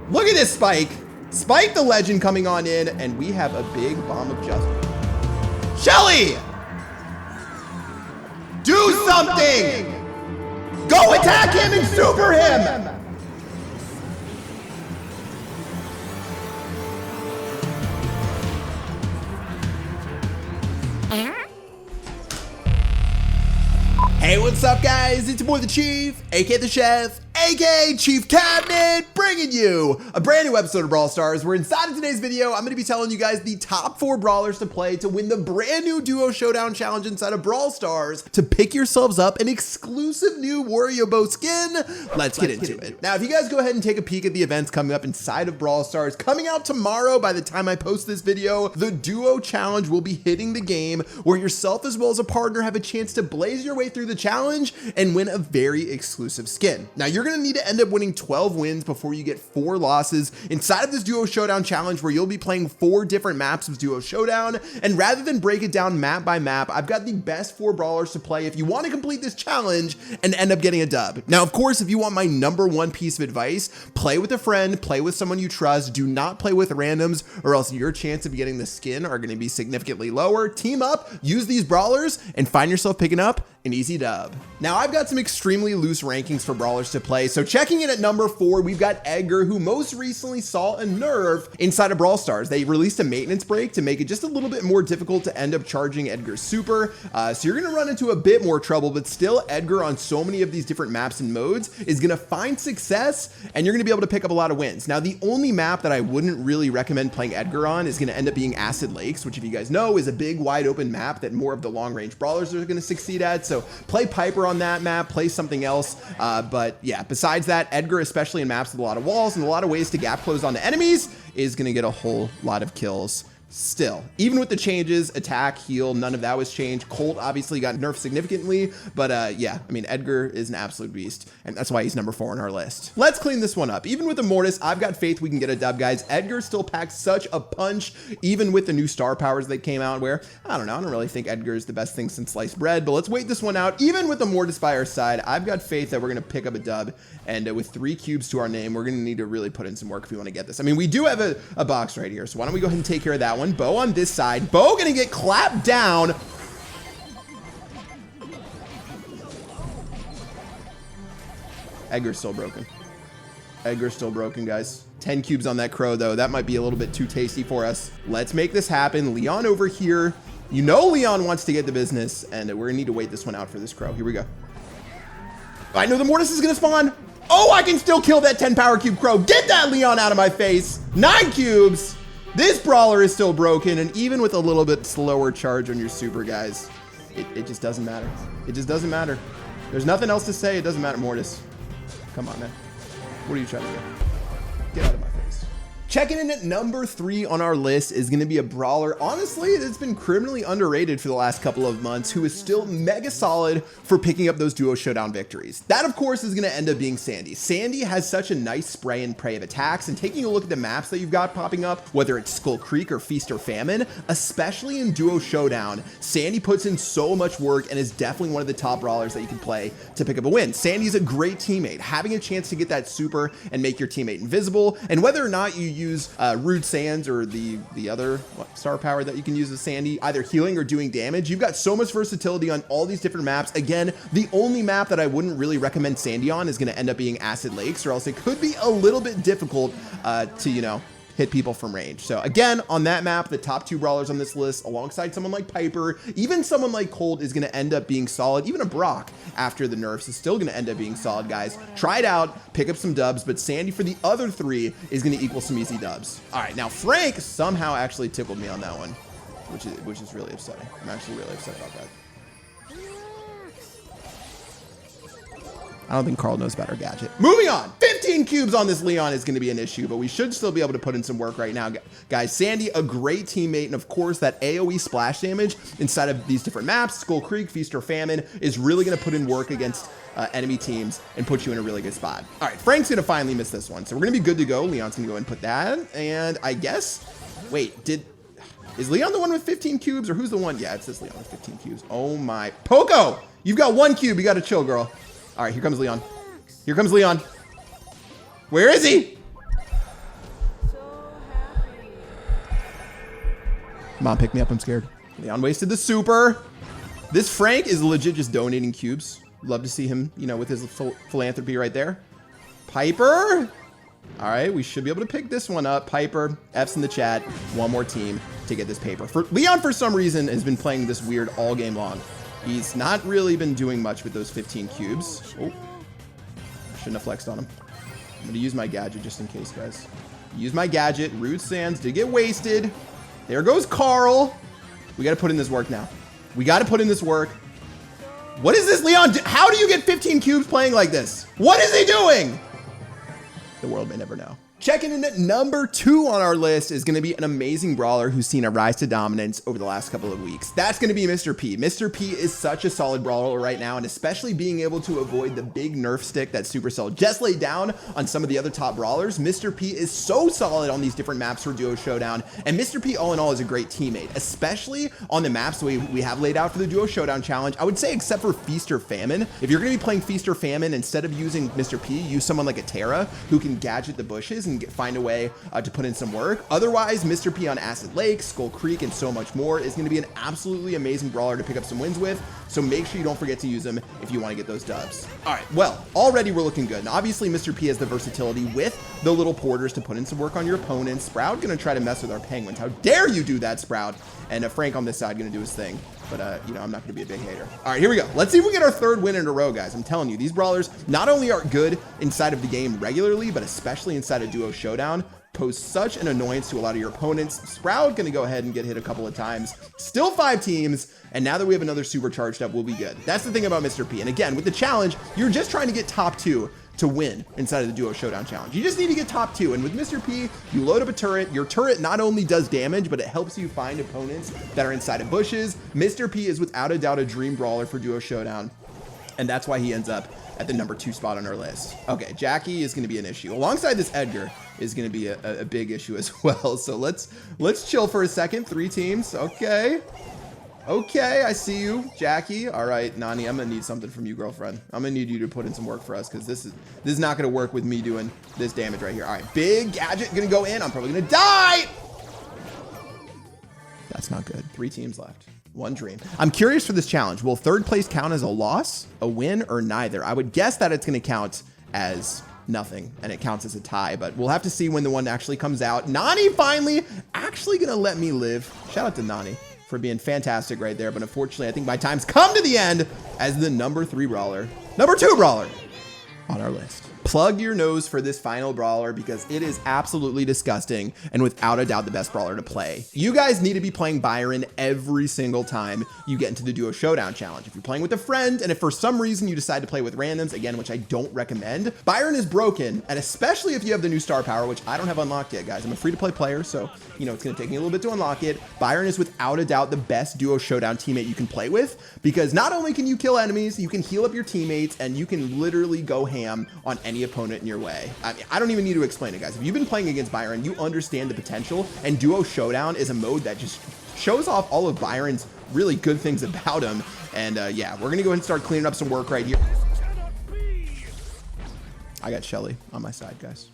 Look at this Spike. Spike the legend coming on in, and we have a big bomb of justice. Shelly! Do something! Go attack him and super him! Hey, what's up, guys? It's your boy, the Chief, aka the Chef, aka Chief Cabinet, bringing you a brand new episode of Brawl Stars, where inside of today's video, I'm going to be telling you guys the top 4 brawlers to play to win the brand new Duo Showdown Challenge inside of Brawl Stars to pick yourselves up an exclusive new Wario Bow skin. Let's get into it. Now, if you guys go ahead and take a peek at the events coming up inside of Brawl Stars, coming out tomorrow by the time I post this video, the Duo Challenge will be hitting the game where yourself as well as a partner have a chance to blaze your way through the challenge and win a very exclusive skin. Now, you're going to need to end up winning 12 wins before you get 4 losses inside of this Duo Showdown Challenge, where you'll be playing 4 different maps of Duo Showdown. And rather than break it down map by map, I've got the best 4 brawlers to play if you want to complete this challenge and end up getting a dub. Now, of course, if you want my #1 piece of advice, play with a friend, play with someone you trust, do not play with randoms, or else your chance of getting the skin are going to be significantly lower. Team up, use these brawlers, and find yourself picking up an easy dub. Now, I've got some extremely loose rankings for brawlers to play. So checking in at number 4, we've got Edgar, who most recently saw a nerf inside of Brawl Stars. They released a maintenance break to make it just a little bit more difficult to end up charging Edgar's super. So you're gonna run into a bit more trouble, but still Edgar on so many of these different maps and modes is gonna find success, and you're gonna be able to pick up a lot of wins. Now, the only map that I wouldn't really recommend playing Edgar on is gonna end up being Acid Lakes, which, if you guys know, is a big wide open map that more of the long range brawlers are gonna succeed at. So play Piper on that map, play something else. But yeah, besides that, Edgar, especially in maps with a lot of walls and a lot of ways to gap close onto enemies, is gonna get a whole lot of kills. Still, even with the changes, attack, heal, none of that was changed. Colt obviously got nerfed significantly, but yeah, I mean, Edgar is an absolute beast, and that's why he's number 4 on our list. Let's clean this one up. Even with the Mortis, I've got faith we can get a dub, guys. Edgar still packs such a punch, even with the new star powers that came out, where, I don't know, I don't really think Edgar is the best thing since sliced bread, but let's wait this one out. Even with the Mortis by our side, I've got faith that we're gonna pick up a dub, and with 3 cubes to our name, we're gonna need to really put in some work if we wanna get this. I mean, we do have a box right here, so why don't we go ahead and take care of that one. Bo on this side. Bo gonna get clapped down. Edgar's still broken. Edgar's still broken, guys. 10 cubes on that crow, though. That might be a little bit too tasty for us. Let's make this happen. Leon over here. You know Leon wants to get the business, and we're gonna need to wait this one out for this crow. Here we go. I know the Mortis is gonna spawn. Oh, I can still kill that 10 power cube crow. Get that Leon out of my face. 9 cubes. This brawler is still broken, and even with a little bit slower charge on your super, guys, it just doesn't matter. It just doesn't matter. There's nothing else to say. It doesn't matter. Mortis, come on, man. What are you trying to do? Get out of my face. Checking in at number 3 on our list is going to be a brawler, honestly, that's been criminally underrated for the last couple of months, who is still mega solid for picking up those Duo Showdown victories. That, of course, is going to end up being Sandy. Sandy has such a nice spray and pray of attacks, and taking a look at the maps that you've got popping up, whether it's Skull Creek or Feast or Famine, especially in Duo Showdown, Sandy puts in so much work and is definitely one of the top brawlers that you can play to pick up a win. Sandy's a great teammate, having a chance to get that super and make your teammate invisible, and whether or not you use Rude Sands or the other star power that you can use with Sandy, either healing or doing damage, you've got so much versatility on all these different maps. Again, the only map that I wouldn't really recommend Sandy on is going to end up being Acid Lakes, or else it could be a little bit difficult to, you know, hit people from range. So again, on that map, the top 2 brawlers on this list, alongside someone like Piper, even someone like Colt, is gonna end up being solid. Even a Brock after the nerfs is still gonna end up being solid, guys. Try it out, pick up some dubs, but Sandy for the other 3 is gonna equal some easy dubs. All right, now Frank somehow actually tickled me on that one, which is really upsetting. I'm actually really upset about that. I don't think Carl knows about our gadget. Moving on. 15 cubes on this Leon is going to be an issue, but we should still be able to put in some work right now. Guys, Sandy, a great teammate, and of course, that AoE splash damage inside of these different maps, Skull Creek, Feast or Famine, is really going to put in work against enemy teams and put you in a really good spot. All right, Frank's going to finally miss this one, so we're going to be good to go. Leon's going to go and put that, and I guess, wait, is Leon the one with 15 cubes, or who's the one? Yeah, it's this Leon with 15 cubes. Oh my. Poco, you've got 1 cube. You got to chill, girl. All right, here comes Leon. Here comes Leon. Where is he? Come on, pick me up. I'm scared. Leon wasted the super. This Frank is legit just donating cubes. Love to see him, you know, with his philanthropy right there. Piper. All right, we should be able to pick this one up. Piper, F's in the chat. One more team to get this paper. Leon, for some reason, has been playing this weird all game long. He's not really been doing much with those 15 cubes. Oh, shouldn't have flexed on him. I'm going to use my gadget just in case, guys. Use my gadget. Rude Sands did get wasted. There goes Carl. We got to put in this work now. We got to put in this work. What is this, Leon? How do you get 15 cubes playing like this? What is he doing? The world may never know. Checking in at number 2 on our list is going to be an amazing brawler who's seen a rise to dominance over the last couple of weeks. That's going to be Mr. P. Mr. P is such a solid brawler right now, and especially being able to avoid the big nerf stick that Supercell just laid down on some of the other top brawlers. Mr. P is so solid on these different maps for Duo Showdown, and Mr. P all in all is a great teammate, especially on the maps we have laid out for the Duo Showdown challenge. I would say except for Feast or Famine. If you're going to be playing Feast or Famine, instead of using Mr. P, use someone like a Terra who can gadget the bushes and find a way to put in some work. Otherwise, Mr. P on Acid Lake, Skull Creek, and so much more is going to be an absolutely amazing brawler to pick up some wins with. So make sure you don't forget to use him if you want to get those dubs. All right, well, already we're looking good. Now, obviously, Mr. P has the versatility with the little porters to put in some work on your opponents. Sprout going to try to mess with our penguins. How dare you do that, Sprout? And Frank on this side going to do his thing. But, you know, I'm not going to be a big hater. All right, here we go. Let's see if we get our 3rd win in a row, guys. I'm telling you, these brawlers not only are good inside of the game regularly, but especially inside of Duo Showdown, pose such an annoyance to a lot of your opponents. Sprout going to go ahead and get hit a couple of times. Still 5 teams. And now that we have another supercharged up, we'll be good. That's the thing about Mr. P. And again, with the challenge, you're just trying to get top 2 to win inside of the Duo Showdown challenge. You just need to get top 2. And with Mr. P, you load up a turret. Your turret not only does damage, but it helps you find opponents that are inside of bushes. Mr. P is without a doubt a dream brawler for Duo Showdown. And that's why he ends up at the number 2 spot on our list. Okay, Jackie is going to be an issue. Alongside this, Edgar is going to be a big issue as well. So let's chill for a second. 3 teams. Okay. Okay, I see you, Jackie. All right, Nani, I'm gonna need something from you, girlfriend. I'm gonna need you to put in some work for us because this is not gonna work with me doing this damage right here. All right, big gadget gonna go in. I'm probably gonna die. That's not good. 3 teams left. 1 dream. I'm curious for this challenge. Will 3rd place count as a loss, a win, or neither? I would guess that it's gonna count as nothing and it counts as a tie, but we'll have to see when the one actually comes out. Nani finally actually gonna let me live. Shout out to Nani for being fantastic right there. But unfortunately, I think my time's come to the end as the number 3 brawler, number 2 brawler on our list. Plug your nose for this final brawler because it is absolutely disgusting and without a doubt the best brawler to play. You guys need to be playing Byron every single time you get into the Duo Showdown challenge. If you're playing with a friend and if for some reason you decide to play with randoms, again, which I don't recommend, Byron is broken. And especially if you have the new star power, which I don't have unlocked yet, guys. I'm a free-to-play player, so you know it's gonna take me a little bit to unlock it. Byron is without a doubt the best Duo Showdown teammate you can play with because not only can you kill enemies, you can heal up your teammates and you can literally go ham on any opponent in your way. I mean, I don't even need to explain it, guys. If you've been playing against Byron, you understand the potential, and Duo Showdown is a mode that just shows off all of Byron's really good things about him. And yeah, we're gonna go ahead and start cleaning up some work right here. I got Shelly on my side, guys.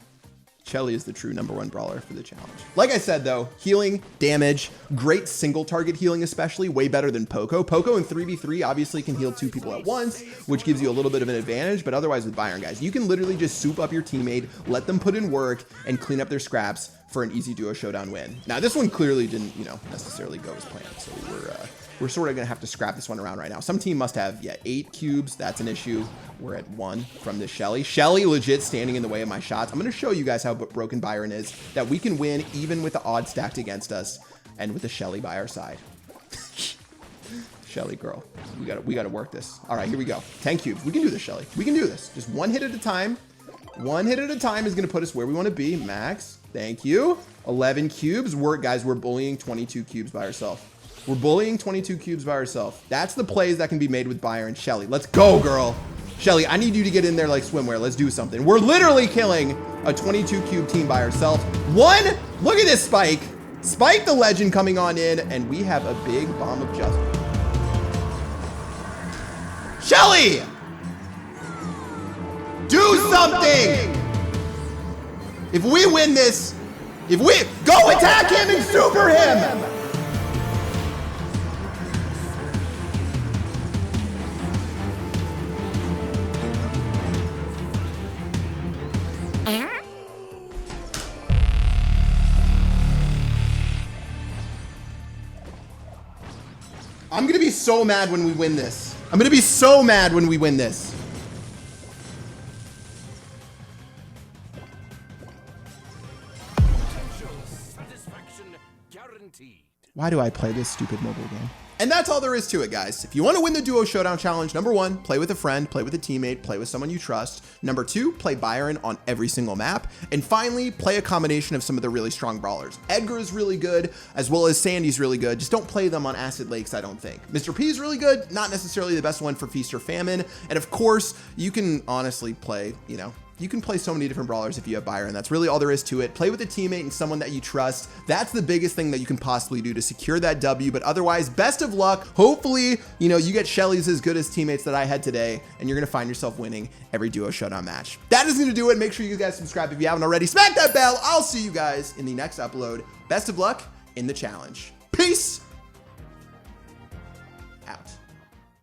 Shelly is the true number 1 brawler for the challenge. Like I said, though, healing, damage, great single target healing, especially way better than Poco. Poco in 3v3 obviously can heal 2 people at once, which gives you a little bit of an advantage. But otherwise with Byron, guys, you can literally just soup up your teammate, let them put in work and clean up their scraps for an easy Duo Showdown win. Now, this one clearly didn't, you know, necessarily go as planned. So we're sort of gonna have to scrap this one around right now. Some team must have, yeah, 8 cubes. That's an issue. We're at 1 from this Shelly. Shelly legit standing in the way of my shots. I'm gonna show you guys how broken Byron is, that we can win even with the odds stacked against us and with the Shelly by our side. Shelly girl, we gotta work this. All right, here we go. 10 cubes. We can do this, Shelly. We can do this. Just 1 hit at a time. 1 hit at a time is gonna put us where we wanna be. Max, thank you. 11 cubes. Guys, we're bullying 22 cubes by ourselves. We're bullying 22 cubes by ourselves. That's the plays that can be made with Byron. Shelly, let's go, girl. Shelly, I need you to get in there like swimwear. Let's do something. We're literally killing a 22 cube team by ourselves. 1, look at this Spike. Spike the legend coming on in, and we have a big bomb of justice. Shelly! Do something! If we win this, if we go attack him and super him! I'm gonna be so mad when we win this. I'm gonna be so mad when we win this. Why do I play this stupid mobile game? And that's all there is to it, guys. If you want to win the Duo Showdown Challenge, number 1, play with a friend, play with a teammate, play with someone you trust. Number 2, play Byron on every single map. And finally, play a combination of some of the really strong brawlers. Edgar is really good, as well as Sandy's really good. Just don't play them on Acid Lakes, I don't think. Mr. P is really good, not necessarily the best one for Feast or Famine. And of course, you can honestly play, you know, you can play so many different brawlers if you have Byron. That's really all there is to it. Play with a teammate and someone that you trust. That's the biggest thing that you can possibly do to secure that W. But otherwise, best of luck. Hopefully, you know, you get Shelly's as good as teammates that I had today, and you're going to find yourself winning every Duo Showdown match. That is going to do it. Make sure you guys subscribe if you haven't already. Smack that bell. I'll see you guys in the next upload. Best of luck in the challenge. Peace.